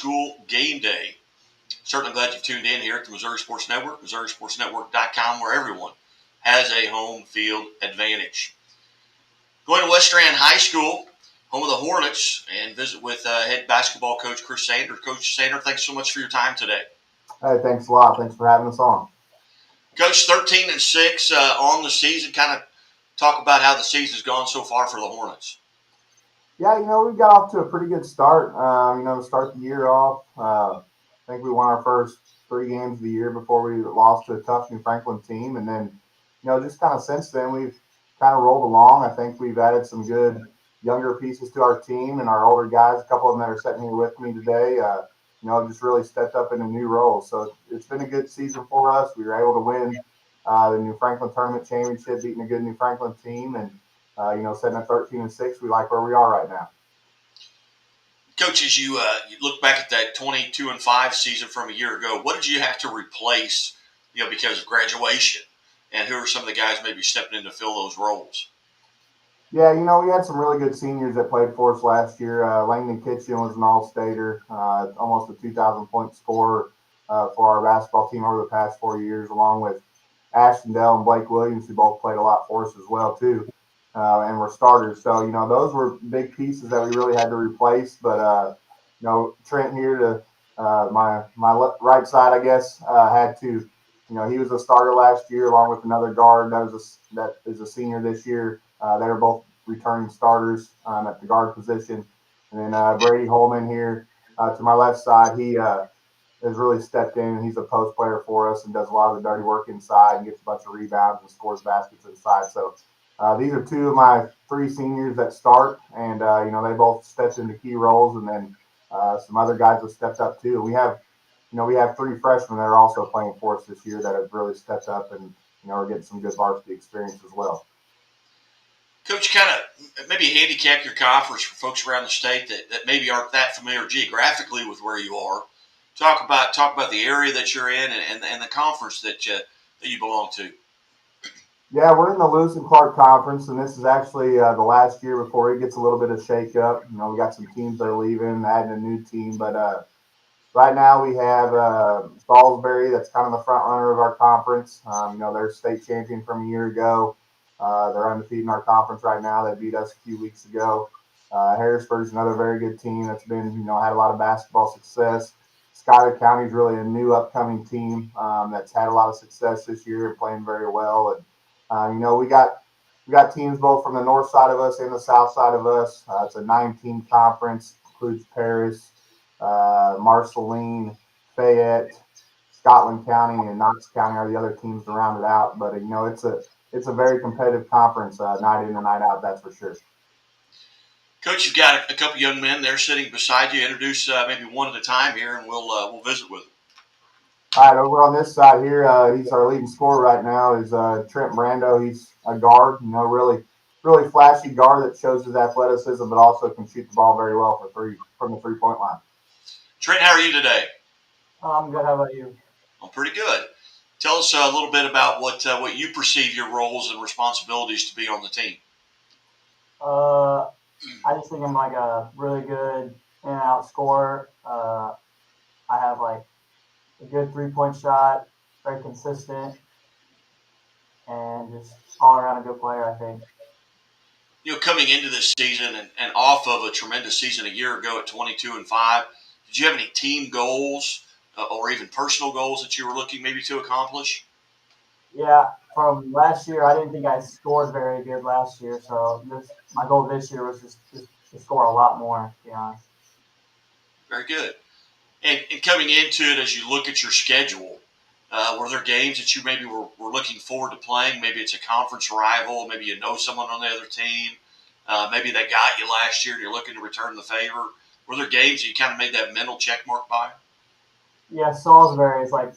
school game day. Certainly glad you've tuned in here at the Missouri Sports Network, MissouriSportsNetwork.com, where everyone has a home field advantage. Going to Westran High School, home of the Hornets, and visit with head basketball coach Chris Sanders. Coach Sanders, thanks so much for your time today. Hey, thanks a lot. Thanks for having us on. Coach, 13-6 on the season. Kind of talk about how the season's gone so far for the Hornets. Yeah, we got off to a pretty good start. To start the year off, I think we won our first 3 games of the year before we lost to a tough New Franklin team. And then, just kind of since then, we've kind of rolled along. I think we've added some good younger pieces to our team, and our older guys, a couple of them that are sitting here with me today, just really stepped up into new roles. So it's been a good season for us. We were able to win the New Franklin Tournament Championship, beating a good New Franklin team, and sitting at 13-6, we like where we are right now. Coach, as you look back at that 22-5 season from a year ago, what did you have to replace, because of graduation? And who are some of the guys maybe stepping in to fill those roles? Yeah, we had some really good seniors that played for us last year. Langdon Kitchen was an all-stater, almost a 2,000-point scorer for our basketball team over the past 4 years, along with Ashton Dell and Blake Williams, who both played a lot for us as well, too, and were starters. So, those were big pieces that we really had to replace. But, Trent here to my right side, I guess, had to, he was a starter last year along with another guard that is a senior this year. They were both returning starters at the guard position. And then Brady Holman here to my left side, he has really stepped in. He's a post player for us and does a lot of the dirty work inside and gets a bunch of rebounds and scores baskets inside. So these are 2 of my 3 seniors that start, and they both stepped into key roles, and then some other guys have stepped up too. We have 3 freshmen that are also playing for us this year that have really stepped up, and are getting some good varsity experience as well. Coach, kind of maybe handicap your conference for folks around the state that maybe aren't that familiar geographically with where you are. Talk about the area that you're in and the conference that you belong to. Yeah, we're in the Lewis and Clark Conference, and this is actually the last year before it gets a little bit of shake up. We got some teams that are leaving, adding a new team, but right now we have Salisbury, that's kind of the front runner of our conference. They're state champion from a year ago. They're undefeated in our conference right now. They beat us a few weeks ago. Harrisburg's another very good team that's been, had a lot of basketball success. Schuyler County is really a new upcoming team that's had a lot of success this year and playing very well. And we got teams both from the north side of us and the south side of us. It's a 9-team conference, includes Paris, Marceline, Fayette, Scotland County, and Knox County are the other teams to round it out. But it's a very competitive conference, night in and night out. That's for sure. Coach, you've got a couple young men there sitting beside you. Introduce maybe one at a time here, and we'll visit with them. All right, over on this side here, he's our leading scorer right now. Is Trent Brando. He's a guard, really flashy guard that shows his athleticism, but also can shoot the ball very well from the 3-point line. Trent, how are you today? I'm good. How about you? I'm pretty good. Tell us a little bit about what you perceive your roles and responsibilities to be on the team. I just think I'm like a really good in and out scorer. I have like a good 3-point shot, very consistent, and just all around a good player, I think. Coming into this season and off of a tremendous season a year ago at 22-5, did you have any team goals or even personal goals that you were looking maybe to accomplish? Yeah, from last year, I didn't think I scored very good last year, so my goal this year was just to score a lot more, to be honest. Very good. And coming into it, as you look at your schedule, were there games that you maybe were looking forward to playing? Maybe it's a conference rival. Maybe you know someone on the other team. Maybe they got you last year and you're looking to return the favor. Were there games that you kind of made that mental check mark by? Yeah, Salisbury is like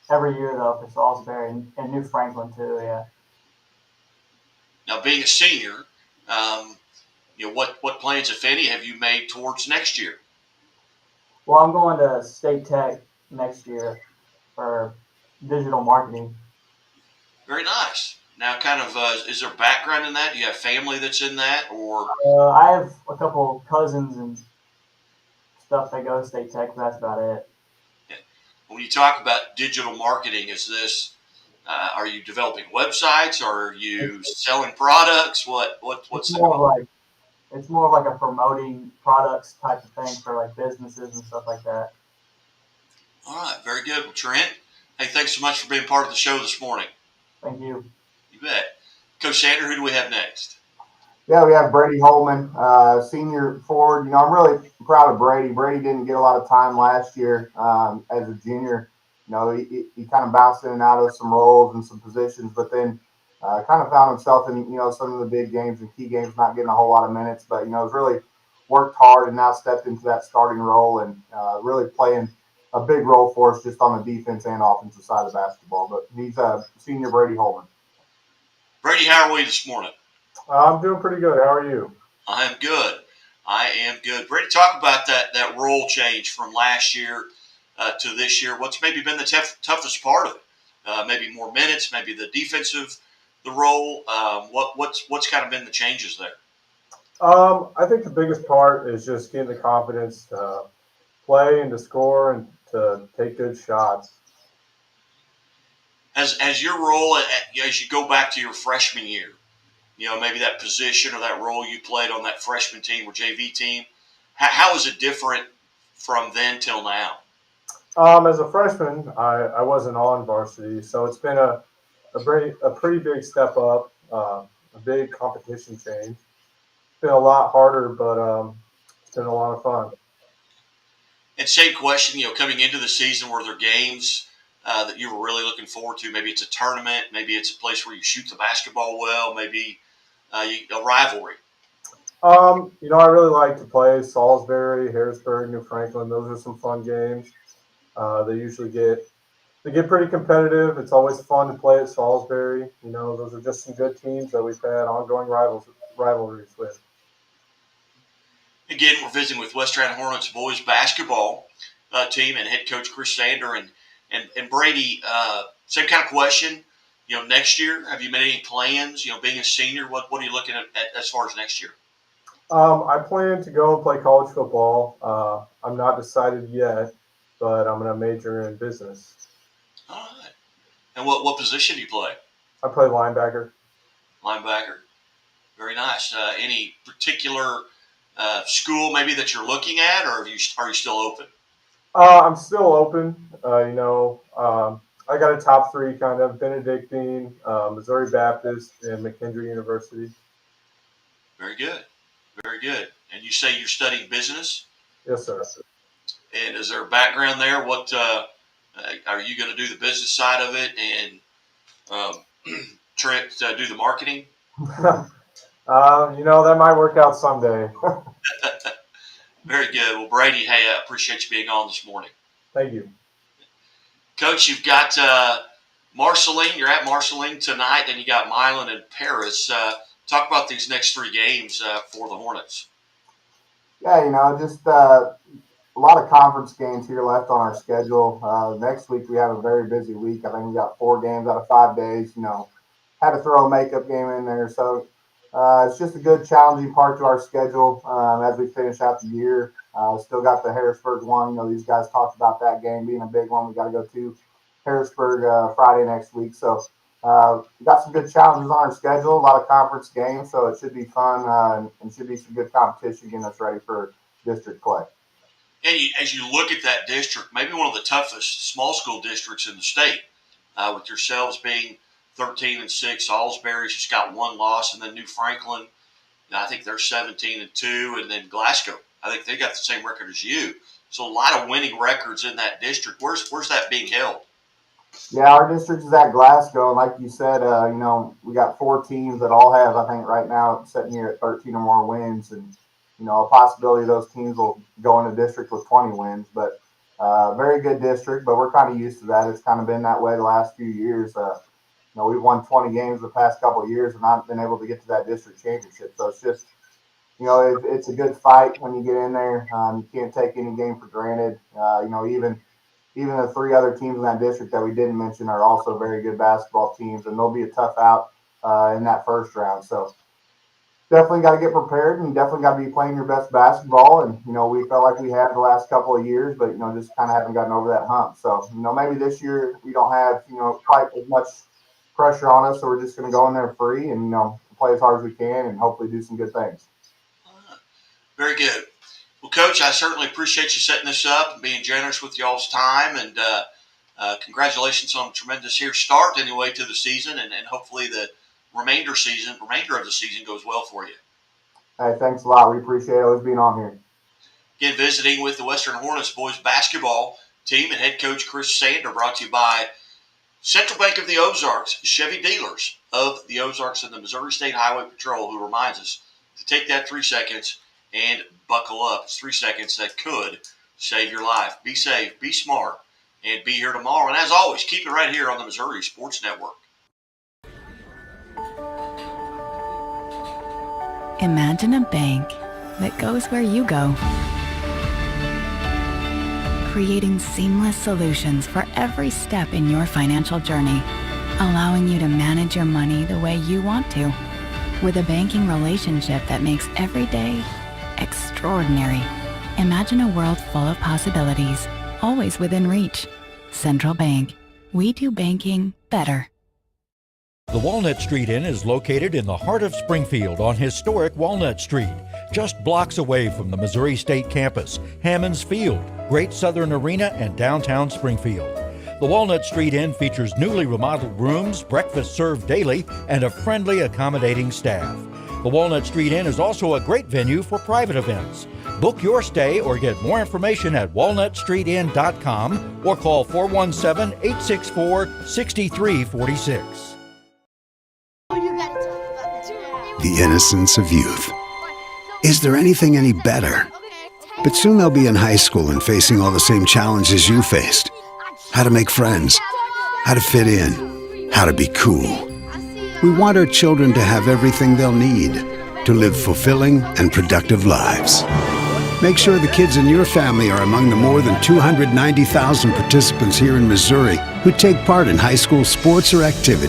every year, though, for Salisbury and New Franklin, too, yeah. Now, being a senior, what plans, if any, have you made towards next year? Well, I'm going to State Tech next year for digital marketing. Very nice. Now, kind of, is there background in that? Do you have family that's in that, or? I have a couple cousins and stuff that goes State Tech. That's about it. Yeah. When you talk about digital marketing, is this are you developing websites? Or are you selling products? What's It's the more goal? of like it's more of like a promoting products type of thing for like businesses and stuff like that. All right, very good. Well, Trent, hey, thanks so much for being part of the show this morning. Thank you. You bet. Coach Sander, who do we have next? Yeah, we have Brady Holman, senior forward. I'm really proud of Brady. Brady didn't get a lot of time last year as a junior. He kind of bounced in and out of some roles and some positions, but then kind of found himself in, some of the big games and key games, not getting a whole lot of minutes. But, has really worked hard and now stepped into that starting role and really playing a big role for us just on the defense and offensive side of basketball. But he's a senior Brady Holman. Brady, how are we this morning? I'm doing pretty good. How are you? I am good. I am good. Brady, talk about that role change from last year to this year. What's maybe been the toughest part of it? Maybe more minutes, maybe the role. What's kind of been the changes there? I think the biggest part is just getting the confidence to play and to score and to take good shots. As your role as you go back to your freshman year, maybe that position or that role you played on that freshman team or JV team, how is it different from then till now? As a freshman, I wasn't on varsity, so it's been a pretty big step up, a big competition change. It's been a lot harder, but it's been a lot of fun. And same question, coming into the season, were there games that you were really looking forward to? Maybe it's a tournament, maybe it's a place where you shoot the basketball well, maybe a rivalry. I really like to play Salisbury, Harrisburg, New Franklin. Those are some fun games. They get pretty competitive. It's always fun to play at Salisbury. Those are just some good teams that we've had ongoing rivalries with. Again, we're visiting with Westran Hornets boys basketball team and head coach Chris Sander and Brady. Same kind of question. Next year, have you made any plans? Being a senior, what are you looking at as far as next year? I plan to go and play college football. I'm not decided yet, but I'm going to major in business. All right. And what position do you play? I play linebacker. Linebacker. Very nice. Any particular school maybe that you're looking at, or are you still open? I'm still open. I got a top three kind of: Benedictine, Missouri Baptist, and McKendree University. Very good. Very good. And you say you're studying business? Yes, sir. And is there a background there? What are you going to do the business side of it, and Trent do the marketing? That might work out someday. Very good. Well, Brady, hey, I appreciate you being on this morning. Thank you. Coach, you've got Marceline. You're at Marceline tonight, and you got Milan and Paris. Talk about these next three games for the Hornets. Yeah, just a lot of conference games here left on our schedule. Next week we have a very busy week. I think we got 4 games out of 5 days. Had to throw a makeup game in there, so it's just a good challenging part to our schedule as we finish out the year. Still got the Harrisburg one. These guys talked about that game being a big one. We got to go to Harrisburg Friday next week, so we got some good challenges on our schedule. A lot of conference games, so it should be fun and should be some good competition getting us ready for district play. And as you look at that district, maybe one of the toughest small school districts in the state, with yourselves being 13-6, Salisbury's just got 1 loss, and then New Franklin, I think they're 17-2, and then Glasgow, I think they got the same record as you. So a lot of winning records in that district. Where's that being held? Yeah, our district is at Glasgow, and like you said, we got 4 teams that all have, I think, right now sitting here at 13 or more wins, and a possibility those teams will go into district with 20 wins. But very good district, but we're kind of used to that. It's kind of been that way the last few years. We've won 20 games the past couple of years and not been able to get to that district championship. So it's just, it's a good fight when you get in there. You can't take any game for granted. Even the 3 other teams in that district that we didn't mention are also very good basketball teams, and they'll be a tough out in that first round. So definitely got to get prepared, and you definitely got to be playing your best basketball. And we felt like we had the last couple of years, but just kind of haven't gotten over that hump. So maybe this year we don't have quite as much pressure on us, so we're just going to go in there free and play as hard as we can and hopefully do some good things. Very good. Well, Coach, I certainly appreciate you setting this up and being generous with y'all's time, and congratulations on a tremendous start anyway to the season, and hopefully the remainder of the season goes well for you. Hey, thanks a lot. We appreciate always being on here. Again, visiting with the Western Hornets boys basketball team and head coach Chris Sander, brought to you by Central Bank of the Ozarks, Chevy dealers of the Ozarks and the Missouri State Highway Patrol, who reminds us to take that 3 seconds and buckle up. It's 3 seconds that could save your life. Be safe, be smart, and be here tomorrow. And as always, keep it right here on the Missouri Sports Network. Imagine a bank that goes where you go, creating seamless solutions for every step in your financial journey, allowing you to manage your money the way you want to, with a banking relationship that makes every day extraordinary. Imagine a world full of possibilities, always within reach. Central Bank. We do banking better. The Walnut Street Inn is located in the heart of Springfield on historic Walnut Street, just blocks away from the Missouri State campus, Hammonds Field, Great Southern Arena, and downtown Springfield. The Walnut Street Inn features newly remodeled rooms, breakfast served daily, and a friendly, accommodating staff. The Walnut Street Inn is also a great venue for private events. Book your stay or get more information at walnutstreetinn.com or call 417-864-6346. The innocence of youth. Is there anything any better? But soon they'll be in high school and facing all the same challenges you faced. How to make friends, how to fit in, how to be cool. We want our children to have everything they'll need to live fulfilling and productive lives. Make sure the kids in your family are among the more than 290,000 participants here in Missouri who take part in high school sports or activities.